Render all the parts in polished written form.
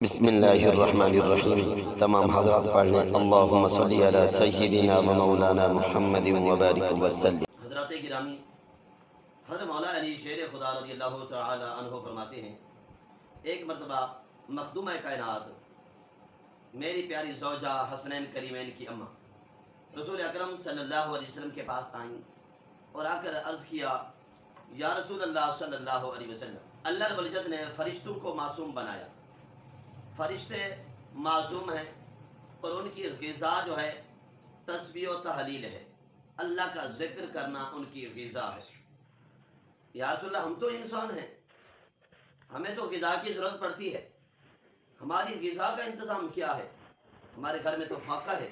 بسم اللہ الرحمن الرحیم۔ تمام حضرات پڑھ لیں اللہم صلی علی سیدنا و مولانا محمد وبارک وسلم۔ حضرات گرامی، حضرت مولا علی شیر خدا رضی اللہ تعالی عنہ فرماتے ہیں، ایک مرتبہ مخدومہ کائنات میری پیاری زوجہ حسنین کریمین کی اماں رسول اکرم صلی اللہ علیہ وسلم کے پاس آئیں اور آ کر عرض کیا، یا رسول اللہ صلی اللہ علیہ وسلم، اللہ رب العزت نے فرشتوں کو معصوم بنایا، فرشتے معصوم ہیں اور ان کی غذا جو ہے تسبیح و تحلیل ہے، اللہ کا ذکر کرنا ان کی غذا ہے۔ یا رسول اللہ، ہم تو انسان ہیں، ہمیں تو غذا کی ضرورت پڑتی ہے، ہماری غذا کا انتظام کیا ہے؟ ہمارے گھر میں تو فاقہ ہے۔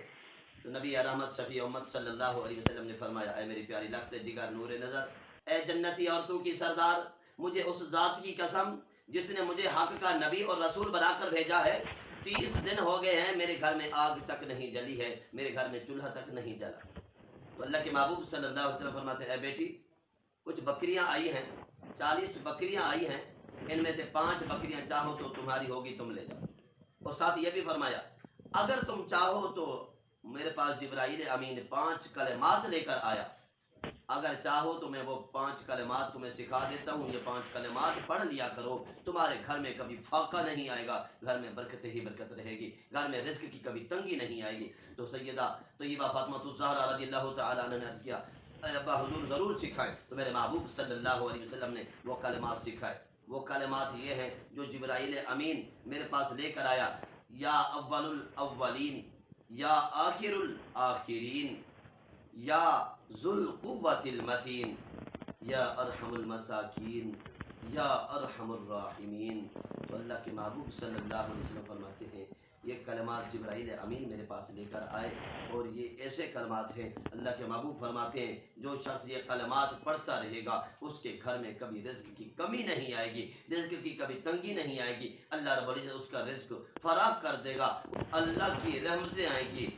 تو نبی رحمت شفیع امت صلی اللہ علیہ وسلم نے فرمایا، اے میری پیاری لخت جگر نور نظر، اے جنتی عورتوں کی سردار، مجھے اس ذات کی قسم جس نے مجھے حق کا نبی اور رسول بنا کر بھیجا ہے، 30 دن ہو گئے ہیں میرے گھر میں آگ تک نہیں جلی ہے، میرے گھر میں چولہا تک نہیں جلا۔ تو اللہ کے محبوب صلی اللہ علیہ وسلم فرماتے ہیں، اے بیٹی، کچھ بکریاں آئی ہیں، 40 بکریاں آئی ہیں، ان میں سے 5 بکریاں چاہو تو تمہاری ہوگی، تم لے جاؤ۔ اور ساتھ یہ بھی فرمایا، اگر تم چاہو تو میرے پاس جبرائیل امین 5 کلمات لے کر آیا، اگر چاہو تو میں وہ 5 کلمات تمہیں سکھا دیتا ہوں، یہ 5 کلمات پڑھ لیا کرو، تمہارے گھر میں کبھی فاقہ نہیں آئے گا، گھر میں برکت ہی برکت رہے گی، گھر میں رزق کی کبھی تنگی نہیں آئے گی۔ تو سیدہ طیبہ فاطمہ الزہرا رضی اللہ تعالی عنہ نے عرض کیا، اے ابا حضور ضرور سکھائیں۔ تو میرے محبوب صلی اللہ علیہ وسلم نے وہ کلمات سکھائے۔ وہ کلمات یہ ہیں جو جبرائیل امین میرے پاس لے کر آیا، یا اول الاولین، یا آخر الآخرین، یا ذو القوۃ المتین، یا ارحم المساکین، یا ارحم الراحمین۔ تو اللہ کے محبوب صلی اللہ علیہ وسلم فرماتے ہیں، یہ کلمات جبرائیل امین میرے پاس لے کر آئے، اور یہ ایسے کلمات ہیں، اللہ کے محبوب فرماتے ہیں، جو شخص یہ کلمات پڑھتا رہے گا اس کے گھر میں کبھی رزق کی کمی نہیں آئے گی، رزق کی کبھی تنگی نہیں آئے گی، اللہ رب العزت اس کا رزق فراخ کر دے گا، اللہ کی رحمتیں آئیں گی۔